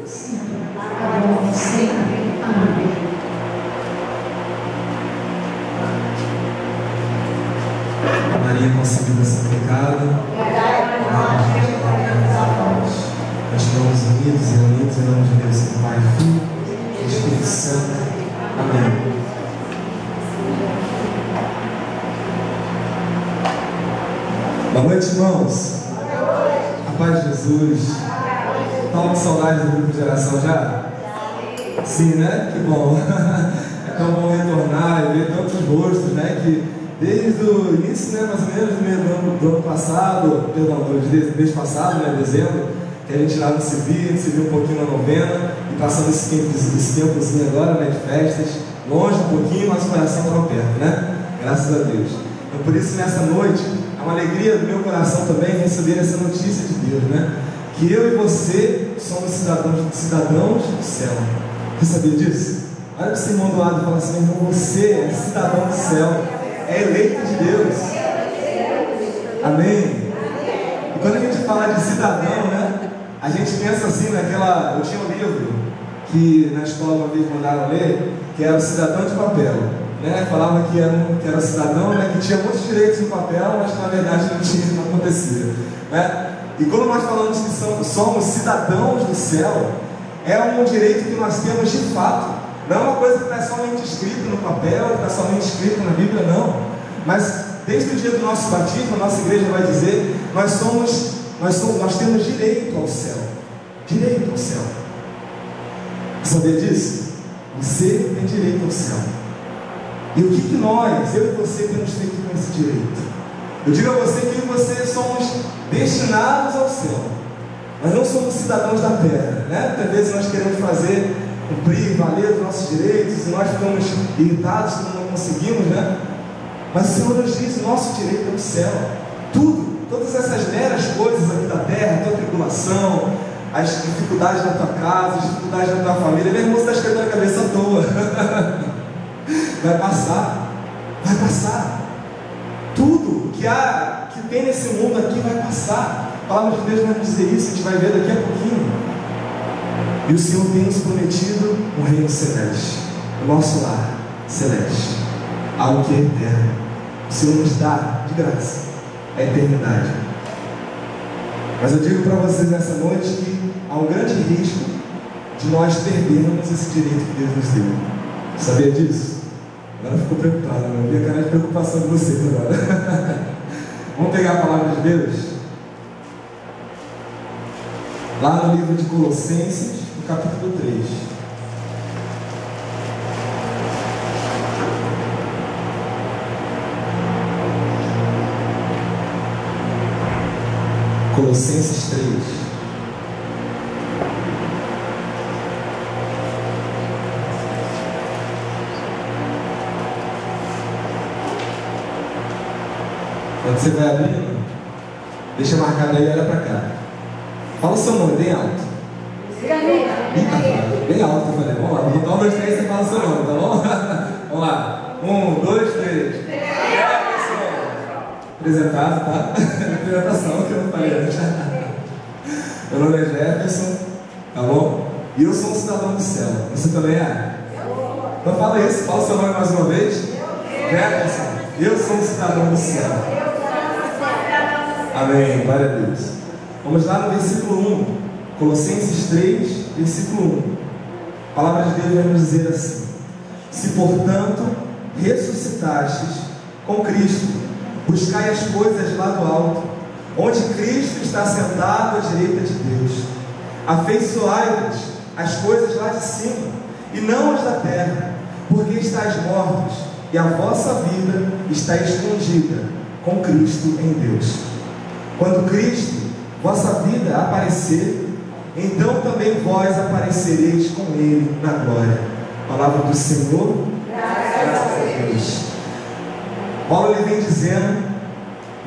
sempre. Amém. Maria concebida sem pecado, nós estamos unidos e reunidos em nome de Deus, Pai, Filho e Espírito Santo. Amém. Boa noite, irmãos. A paz de Jesus. Estão com saudade do grupo de oração já? Sim, né? Que bom. É tão bom retornar e ver tantos rostos, né? Que desde o início, né, mais ou menos, do ano passado, perdão, do mês passado, né, dezembro, que a gente lá não se viu um pouquinho na novena, e passando esse tempozinho agora, né, de festas, longe um pouquinho, mas o coração estava perto, né? Graças a Deus. Então, por isso, nessa noite, é uma alegria do meu coração também receber essa notícia de Deus, né? Que eu e você somos cidadãos do céu. Você sabia disso? Olha para o seu irmão do lado e fala assim: irmão, você é cidadão do céu, é eleito de Deus. Amém? E quando a gente fala de cidadão, né? A gente pensa assim naquela... Eu tinha um livro que na escola uma vez mandaram ler, que era o Cidadão de Papel, né? Falava que era cidadão, né? Que tinha muitos direitos no papel, mas que na verdade não tinha, não acontecia, né? E quando nós falamos que somos cidadãos do céu, é um direito que nós temos de fato. Não é uma coisa que está somente escrita no papel, que está somente escrita na Bíblia, não. Mas desde o dia do nosso batismo, a nossa igreja vai dizer, nós temos direito ao céu. Direito ao céu. Sabia disso? Você tem direito ao céu. E o que nós, eu e você, temos feito com esse direito? Eu digo a você que eu e você somos destinados ao céu. Nós não somos cidadãos da terra, né? Muitas vezes nós queremos cumprir, valer os nossos direitos, e nós ficamos irritados quando não conseguimos, né? Mas o Senhor nos diz: o nosso direito é o céu. Tudo, todas essas meras coisas aqui da terra, a tua tribulação, as dificuldades na tua casa, as dificuldades na tua família, meu irmão, você está escrevendo a cabeça à toa. Vai passar, vai passar. Tudo que tem nesse mundo aqui vai passar. A palavra de Deus vai nos dizer isso, a gente vai ver daqui a pouquinho. E o Senhor tem nos prometido um reino celeste, o nosso lar celeste, algo que é eterno. O Senhor nos dá de graça a eternidade. Mas eu digo para vocês nessa noite que há um grande risco de nós perdermos esse direito que Deus nos deu. Sabia disso? Agora ficou preocupado, né? Eu vi a cara de preocupação de vocês agora. Vamos pegar a palavra de Deus? Lá no livro de Colossenses, no capítulo 3. Colossenses 3. Quando você vai abrindo, deixa marcado aí, olha para cá. Fala o seu nome bem alto. Bem alto, eu falei. Vamos lá, vou botar 1, 2, 3 e você fala o seu nome, tá bom? Vamos lá. 1, 2, 3. Apresentado, tá? Apresentação que eu não falei antes. Meu nome é Jefferson, tá bom? E eu sou um cidadão do céu. Você também é? Então fala isso, fala o seu nome mais uma vez. Jefferson, eu sou um cidadão do céu. Amém, glória a Deus. Vamos lá no versículo 1, Colossenses 3, versículo 1. A palavra de Deus vai nos dizer assim: se portanto ressuscitastes com Cristo, buscai as coisas lá do alto, onde Cristo está sentado à direita de Deus. Afeiçoai-vos as coisas lá de cima, e não as da terra, porque estáis mortos, e a vossa vida está escondida com Cristo em Deus. Quando Cristo, vossa vida, aparecer, então também vós aparecereis com Ele na glória. Palavra do Senhor. Graças a Deus. Paulo ele vem dizendo,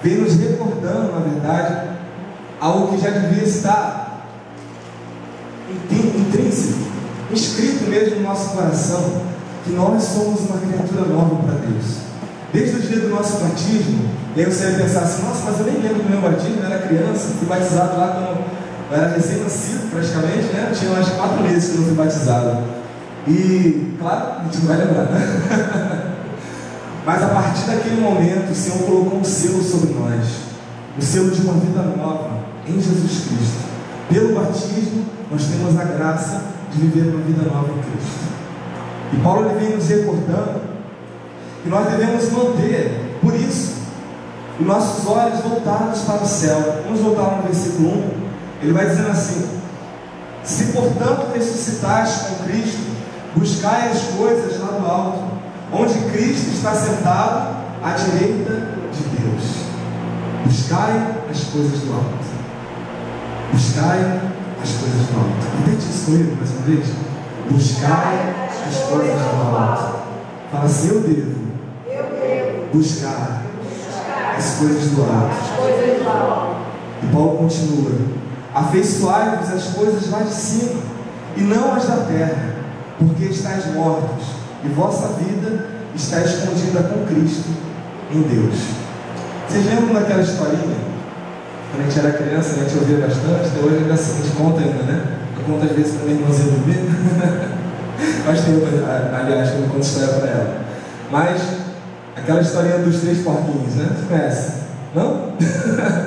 vem nos recordando, na verdade, algo que já devia estar intrínseco, escrito mesmo no nosso coração, que nós somos uma criatura nova para Deus. Desde o dia do nosso batismo, e aí você vai pensar assim: nossa, mas eu nem lembro do meu batismo, eu era criança, fui batizado lá quando eu era recém-nascido praticamente, né? Eu tinha umas 4 meses que eu não fui batizado. E, claro, a gente não vai lembrar, né? Mas a partir daquele momento, o Senhor colocou um selo sobre nós. O selo de uma vida nova em Jesus Cristo. Pelo batismo, nós temos a graça de viver uma vida nova em Cristo. E Paulo ele vem nos recordando que nós devemos manter, por isso, os nossos olhos voltados para o céu. Vamos voltar no versículo 1. Ele vai dizendo assim: se portanto ressuscitais com Cristo, buscai as coisas lá do alto, onde Cristo está sentado à direita de Deus. Buscai as coisas do alto. Buscai as coisas do alto. Repete isso comigo mais uma vez. Buscai as coisas do alto. Fala assim: eu devo buscar as coisas do alto. E Paulo continua: afeiçoai-vos as coisas lá de cima, e não as da terra, porque estáis mortos, e vossa vida está escondida com Cristo em Deus. Vocês lembram daquela historinha? Quando a gente era criança, a gente ouvia bastante, até hoje a gente conta ainda, né? Eu conto às vezes para minha irmãzinha dormir. Mas tem outra, aliás, que eu conto história para ela. Mas aquela historinha dos 3 porquinhos, né? Você conhece? Não?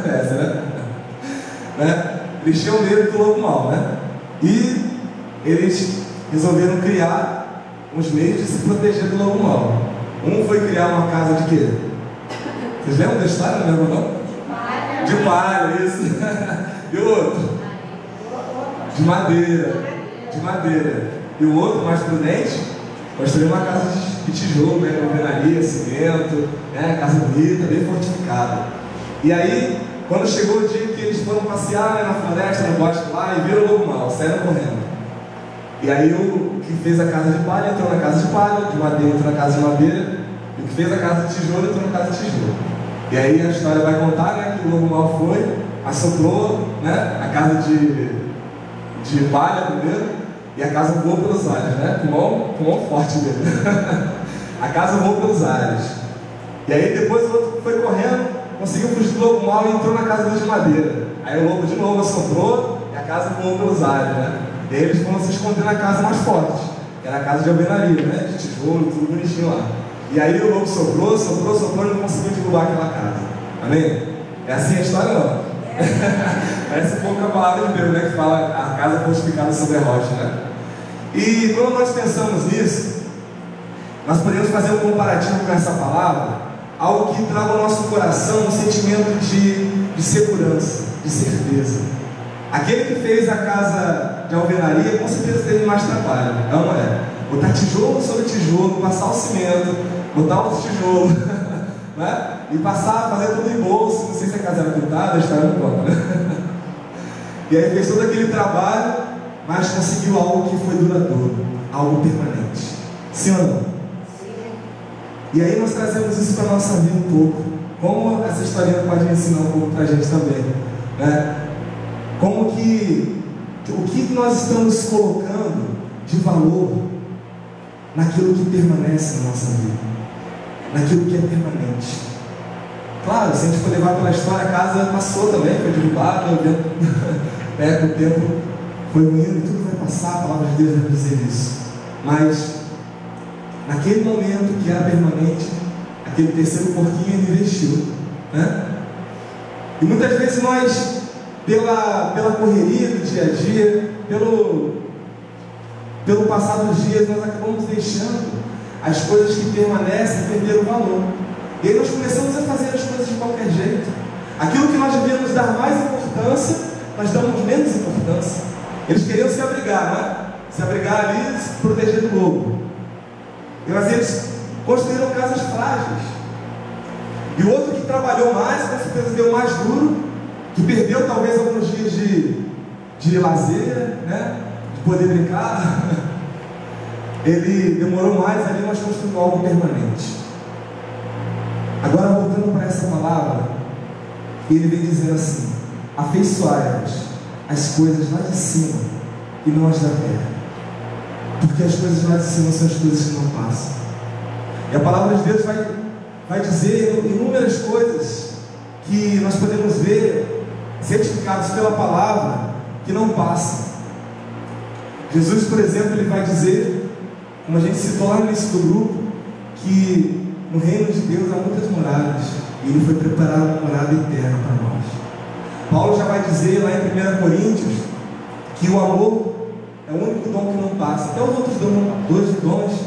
Conhece, né? Eles tinham medo do lobo mau, né? E eles resolveram criar uns meios de se proteger do lobo mau. Um foi criar uma casa de quê? Vocês lembram da história? Não lembram, não? De palha, isso. E o outro? De madeira. De madeira. E o outro, mais prudente, construiu uma casa de tijolo, né? Com alvenaria, cimento, né? Casa bonita, bem fortificada. E aí, quando chegou o dia que eles foram passear, né, na floresta, no bosque lá, e viram o lobo mau, saíram correndo. E aí o que fez a casa de palha entrou na casa de palha, de madeira entrou na casa de madeira, e o que fez a casa de tijolo entrou na casa de tijolo. E aí a história vai contar, né, que o lobo mau foi, assoprou, né, a casa de palha primeiro, e a casa voou pelos ares, né, com mão forte dele. A casa voou pelos ares. E aí depois o outro foi correndo, conseguiu fugir do lobo mau e entrou na casa de madeira. Aí o lobo de novo assoprou e a casa voou pelos ares, né? E aí eles foram se esconder na casa mais forte, que era a casa de alvenaria, né? De tijolo, tudo bonitinho lá. E aí o lobo soprou e não conseguiu derrubar aquela casa. Amém? É assim a história, não? Parece um pouco a palavra de Deus, né? Que fala a casa fortificada sobre a rocha, né? E quando nós pensamos nisso, nós podemos fazer um comparativo com essa palavra, algo que traga ao nosso coração um sentimento de segurança, de certeza. Aquele que fez a casa de alvenaria com certeza teve mais trabalho, não é? Botar tijolo sobre tijolo, passar o cimento, botar outro tijolo, né? E passar, fazer tudo em bolso. Não sei se a casa era pintada, a história não conta, né? E aí fez todo aquele trabalho, mas conseguiu algo que foi duradouro, algo permanente. Sim ou não? E aí nós trazemos isso para a nossa vida um pouco. Como essa historinha pode ensinar um pouco para a gente também, né? Como que o que nós estamos colocando de valor naquilo que permanece na nossa vida, naquilo que é permanente. Claro, se a gente for levar pela história, a casa passou também, foi derrubada, com o tempo foi ruindo e tudo vai passar, a palavra de Deus vai dizer isso. Mas naquele momento que era permanente, aquele terceiro porquinho ele investiu, né? E muitas vezes nós, pela correria do dia a dia, pelo passar dos dias, nós acabamos deixando as coisas que permanecem perder o valor. E aí nós começamos a fazer as coisas de qualquer jeito. Aquilo que nós devíamos dar mais importância, nós damos menos importância. Eles queriam se abrigar, né? Se abrigar ali, se proteger do lobo. Mas eles construíram casas frágeis. E o outro que trabalhou mais, com certeza deu mais duro, que perdeu talvez alguns dias de lazer, né? De poder brincar. Ele demorou mais ali, mas construiu algo permanente. Agora voltando para essa palavra, ele vem dizendo assim: afeiçoai-vos as coisas lá de cima e não as da terra, porque as coisas lá de cima são as coisas que não passam. E a palavra de Deus vai dizer inúmeras coisas que nós podemos ver certificados pela palavra que não passam. Jesus, por exemplo, ele vai dizer, como a gente citou lá no início do grupo, que no reino de Deus há muitas moradas, e ele foi preparar uma morada eterna para nós. Paulo já vai dizer lá em 1 Coríntios que o amor é o único dom que não passa. Até os outros dois dons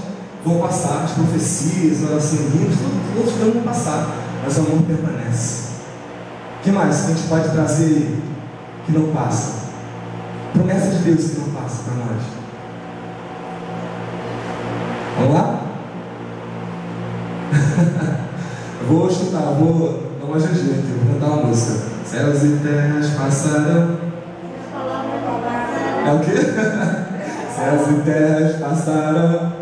vão passar, as profecias, oração em línguas, todos os outros dons vão passar, mas o amor permanece. O que mais que a gente pode trazer que não passa? Promessa de Deus que não passa para nós. Vamos lá? Eu vou chutar, vou dar uma ajudinha aqui, vou cantar uma música. Céus e terras passarão. É o quê? Céus e terras passarão.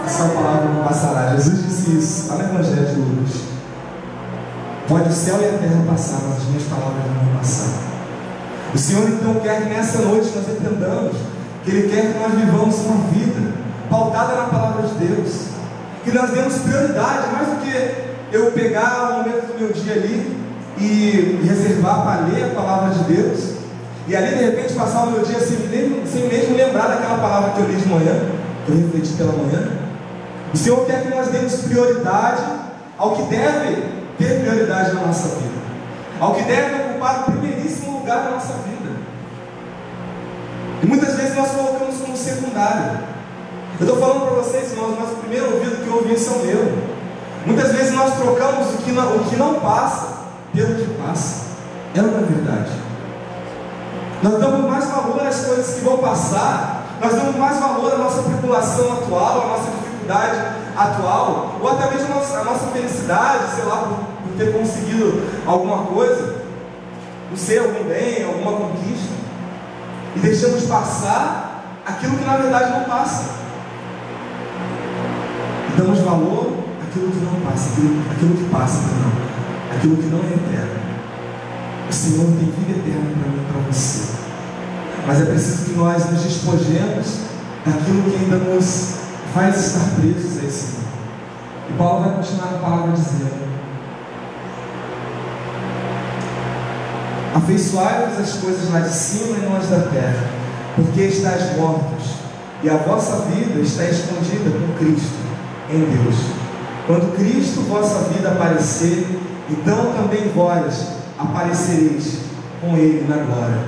A sua palavra não passará. Jesus disse isso lá no Evangelho de Lucas. Pode o céu e a terra passar, mas as minhas palavras não vão passar. O Senhor então quer que nessa noite nós entendamos que Ele quer que nós vivamos uma vida pautada na palavra de Deus, que nós demos prioridade, mais do que eu pegar o momento do meu dia ali e reservar para ler a palavra de Deus, e ali de repente passar o meu dia sem mesmo lembrar daquela palavra que eu li de manhã, que eu refleti pela manhã. O Senhor quer que nós demos prioridade ao que deve ter prioridade na nossa vida, ao que deve ocupar o primeiríssimo lugar na nossa vida. E muitas vezes nós colocamos como secundário. Eu estou falando para vocês, irmãos, mas o primeiro ouvido que eu ouvi são meu. Muitas vezes nós trocamos o que não passa pelo que passa. É uma verdade. Nós damos mais valor às coisas que vão passar, nós damos mais valor à nossa tribulação atual, à nossa dificuldade atual, ou até mesmo a nossa felicidade, sei lá, por ter conseguido alguma coisa, por ser algum bem, alguma conquista, e deixamos passar aquilo que na verdade não passa. E damos valor àquilo que não passa, aquilo que passa, não, aquilo que não é eterno. O Senhor tem vida eterna para mim e para você, mas é preciso que nós nos despojemos daquilo que ainda nos faz estar presos a esse mundo. E Paulo vai continuar a palavra dizendo: afeiçoai-vos as coisas lá de cima e não as da terra, porque estáis mortos, e a vossa vida está escondida com Cristo em Deus. Quando Cristo, vossa vida, aparecer, então também vós aparecereis com Ele na glória.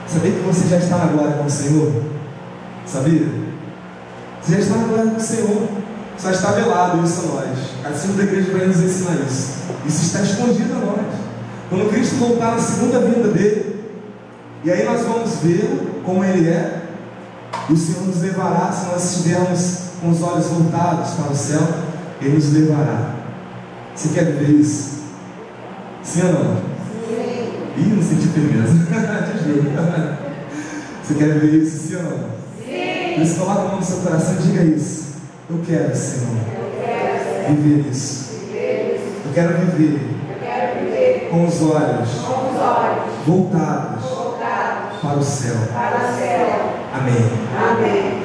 Sabia que você já está na glória com o Senhor? Sabia? Você já está na glória com o Senhor. Só está velado isso a nós. O Catecismo da Igreja vai nos ensinar isso. Isso está escondido a nós. Quando Cristo voltar na segunda vinda dele, e aí nós vamos vê-lo como Ele é, e o Senhor nos levará, se nós estivermos com os olhos voltados para o céu, Ele nos levará. Você quer viver isso? Sim ou não? Sim. Ih, não senti firmeza. Te juro. Você quer viver isso? Sim ou não? Sim. Por isso, coloca a mão no seu coração e diga isso. Eu quero, Senhor, viver isso. Eu quero viver com os olhos voltados para o céu. Amém.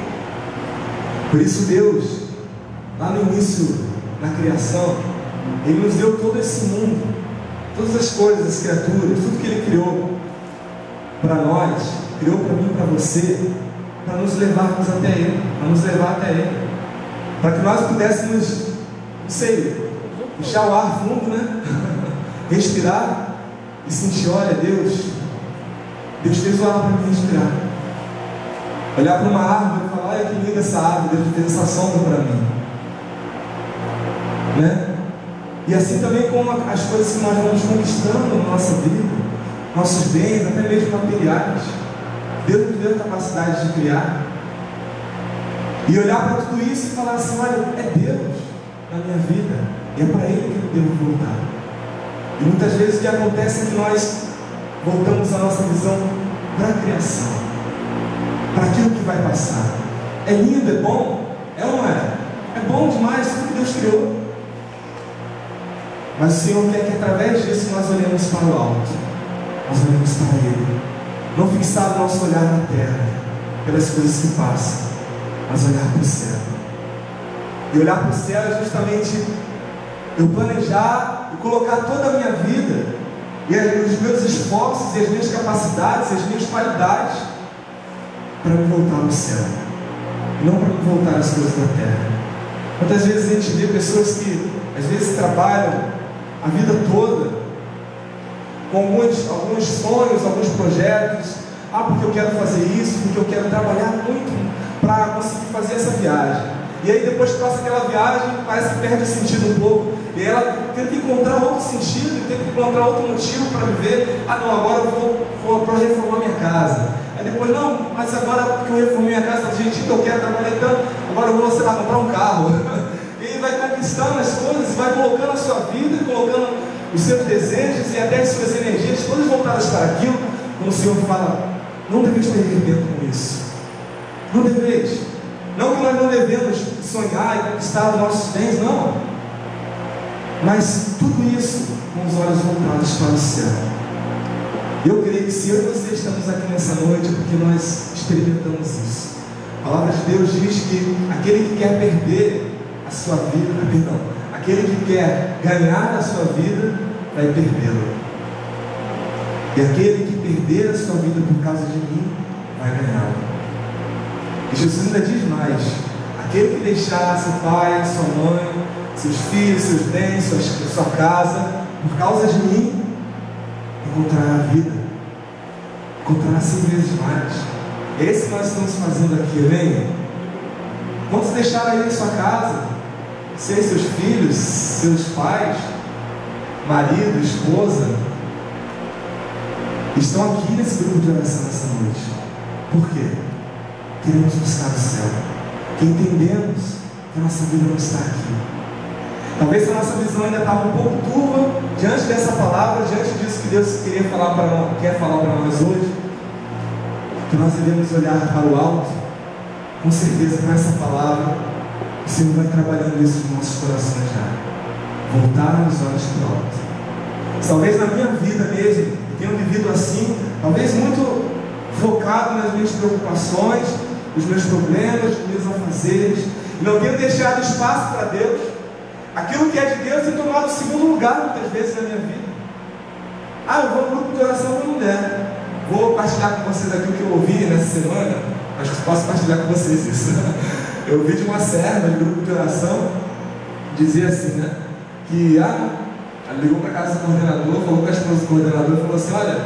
Por isso Deus, lá no início, na criação, Ele nos deu todo esse mundo, todas as coisas, as criaturas, tudo que Ele criou para nós, criou para mim e para você, para nos levarmos até Ele, para nos levar até Ele, para que nós pudéssemos, não sei, puxar o ar fundo, né? Respirar e sentir: olha, Deus fez o ar para mim respirar. Olhar para uma árvore e falar: olha que linda essa árvore, Deus fez essa sombra para mim, né? E assim também com as coisas que nós vamos conquistando na nossa vida, nossos bens, até mesmo materiais, Deus nos deu a capacidade de criar. E olhar para tudo isso e falar assim: olha, é Deus na minha vida, e é para Ele que eu devo voltar. E muitas vezes o que acontece é que nós voltamos a nossa visão para a criação, para aquilo que vai passar. É lindo, é bom, é ou não é? É bom demais tudo que Deus criou. Mas o Senhor quer que através disso nós olhemos para o alto, nós olhemos para Ele, não fixar o nosso olhar na terra, pelas coisas que passam, mas olhar para o céu. E olhar para o céu é justamente eu planejar e colocar toda a minha vida, e os meus esforços, e as minhas capacidades, e as minhas qualidades, para me voltar ao céu, não para me voltar às coisas da terra. Quantas vezes a gente vê pessoas que às vezes trabalham a vida toda com alguns sonhos, alguns projetos. Porque eu quero fazer isso, porque eu quero trabalhar muito para conseguir fazer essa viagem. E aí depois que passa aquela viagem, parece que perde o sentido um pouco. E ela tenta encontrar outro sentido, tenta encontrar outro motivo para viver. Não, agora eu vou para reformar minha casa. Aí depois, não, mas agora que eu reformei minha casa, do jeitinho que eu quero trabalhar tanto, agora eu vou, sei lá, comprar um carro. E aí vai conquistando as coisas, vai colocando a sua vida, colocando os seus desejos e até as suas energias, todas voltadas para aquilo. Quando o Senhor fala, não deveis perder tempo com isso. Não deveis. Não que nós não devemos sonhar e conquistar os nossos bens, não. Mas tudo isso com os olhos voltados para o céu. Eu creio que se eu e você estamos aqui nessa noite é porque nós experimentamos isso. A palavra de Deus diz que aquele que quer perder a sua vida, aquele que quer ganhar a sua vida, vai perdê-la. E aquele que perder a sua vida por causa de mim, vai ganhá-la. E Jesus ainda diz mais: aquele que deixar seu pai, sua mãe, seus filhos, seus bens, sua casa, por causa de mim, encontrará a vida, encontrará 100 vezes mais. É isso que nós estamos fazendo aqui, amém? Quantos deixaram aí em sua casa, seus filhos, seus pais, marido, esposa, estão aqui nesse grupo de oração nessa noite? Por quê? Queremos buscar o céu, porque entendemos que a nossa vida não está aqui. Talvez a nossa visão ainda estava um pouco turva diante dessa palavra, diante disso que Deus quer falar para nós hoje, que nós devemos olhar para o alto. Com certeza, com essa palavra, o Senhor vai trabalhando isso nos nossos corações já. Voltar os olhos para o alto. Talvez na minha vida mesmo, eu tenho vivido assim, talvez muito focado nas minhas preocupações, nos meus problemas, nos meus afazeres, e não tenho deixado espaço para Deus. Aquilo que é de Deus tem tomado o segundo lugar muitas vezes na minha vida. Eu vou no grupo de oração quando der. Vou partilhar com vocês aquilo que eu ouvi nessa semana. Acho que posso partilhar com vocês isso. Eu ouvi de uma serva de grupo de oração dizer assim, né? Que ela ligou para casa do coordenador, falou com a esposa do coordenador e falou assim: olha,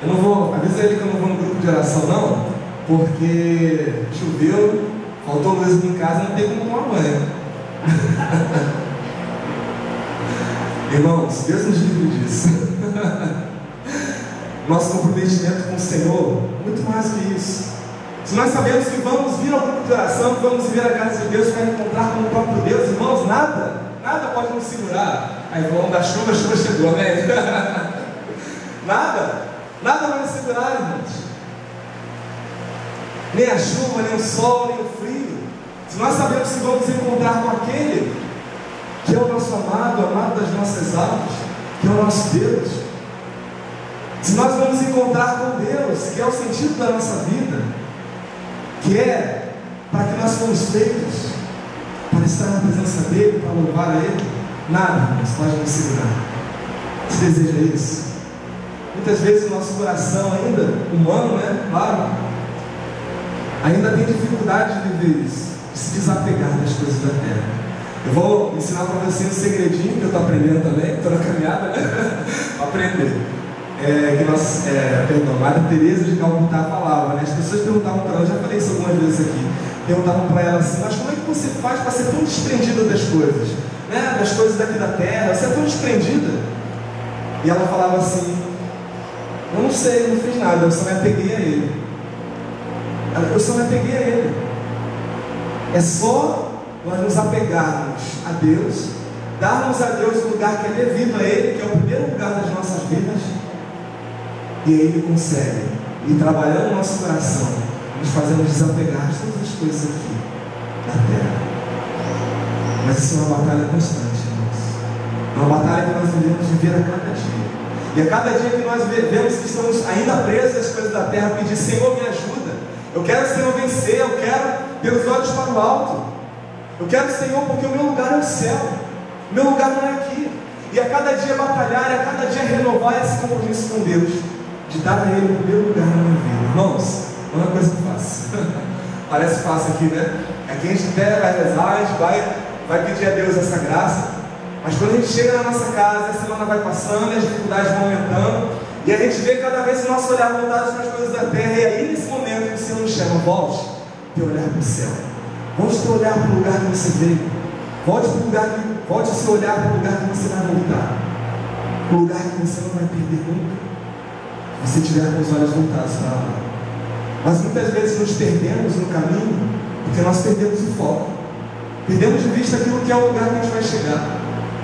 eu não vou, avisa ele que eu não vou no grupo de oração não, porque choveu, faltou luz aqui em casa, não tem como tomar banho. Irmãos, Deus nos livre disso. Nosso comprometimento com o Senhor, muito mais que isso. Se nós sabemos que vamos vir ao grupo de oração, que vamos vir à casa de Deus para encontrar com o próprio Deus, irmãos, nada pode nos segurar. Aí falando da chuva, a chuva chegou, amém? Nada vai nos segurar, irmãos. Nem a chuva, nem o sol, nem o frio. Se nós sabemos que vamos encontrar com aquele que é o nosso amado, o amado das nossas almas, que é o nosso Deus. Se nós vamos encontrar com Deus, que é o sentido da nossa vida, que é para que nós fomos feitos, para estar na presença dEle, para louvar a Ele, nada pode nos segurar. Você deseja isso? Muitas vezes o nosso coração ainda, humano, né? Claro, ainda tem dificuldade de viver isso, de se desapegar das coisas da terra. Eu vou ensinar para você um segredinho que eu estou aprendendo também, estou na caminhada, né? Aprender. Madre Teresa de Calcutá falava, né? As pessoas perguntavam para ela, eu já falei isso algumas vezes aqui, perguntavam para ela assim: mas como é que você faz para ser tão desprendida das coisas, né? Das coisas daqui da terra, você é tão desprendida? E ela falava assim: eu não sei, eu não fiz nada, eu só me apeguei a Ele. Eu só me apeguei a Ele. É só nós nos apegarmos a Deus, darmos a Deus o lugar que é devido a Ele, que é o primeiro lugar das nossas vidas, e aí Ele consegue ir trabalhando o nosso coração, nos fazendo desapegar de todas as coisas aqui da terra. Mas isso é uma batalha constante, irmãos. É uma batalha que nós devemos viver a cada dia. E a cada dia que nós vemos que estamos ainda presos às coisas da terra, pedir: Senhor, me ajuda. Eu quero, Senhor, vencer. Eu quero ter os olhos para o alto. Eu quero, Senhor, porque o meu lugar é o céu. O meu lugar não é aqui. E a cada dia batalhar, e a cada dia renovar esse compromisso com Deus, de dar a Ele o primeiro lugar na minha vida. Irmãos, não é uma coisa fácil. fácil. Parece fácil aqui, né? Aqui a gente vai rezar, a gente vai pedir a Deus essa graça. Mas quando a gente chega na nossa casa, a semana vai passando, as dificuldades vão aumentando, e a gente vê cada vez o nosso olhar voltado para as coisas da terra. E aí, nesse momento, o Senhor nos chama: volte teu olhar para o céu. Volte teu olhar para o lugar que você veio. Volte o seu olhar para o lugar que você vai voltar. O lugar que você não vai perder nunca, se você estiver com os olhos voltados para lá. Mas muitas vezes nos perdemos no caminho, porque nós perdemos o foco. Perdemos de vista aquilo que é o lugar que a gente vai chegar,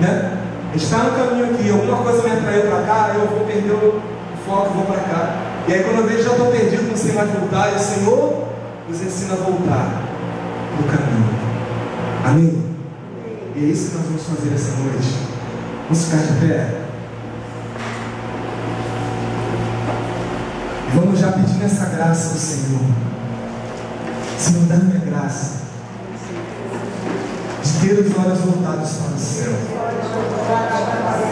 né? A gente está no caminho aqui, alguma coisa me atraiu para cá, eu vou perder o foco, vou para cá. E aí quando eu vejo, já estou perdido, não sei mais voltar. E o Senhor nos ensina a voltar no caminho. Amém? E é isso que nós vamos fazer essa noite. Vamos ficar de pé. E vamos já pedir essa graça do Senhor. Senhor, dá-me a graça de ter os olhos voltados para o céu.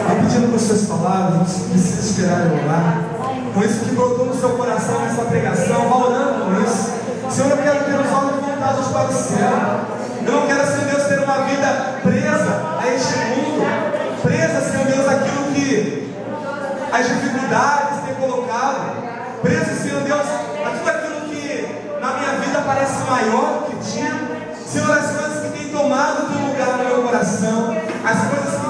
Vai pedindo com suas palavras, não precisa esperar eu orar. Com isso que brotou no seu coração nessa pregação, vá orando com isso. Senhor, eu quero ter os olhos voltados para o céu. Eu não quero, Senhor Deus, ter uma vida presa a este mundo, presa, Senhor Deus, àquilo que as dificuldades têm colocado, presa, Senhor Deus, a tudo aquilo que na minha vida parece maior do que tinha. Senhor, as coisas que têm tomado o teu lugar no meu coração, as coisas que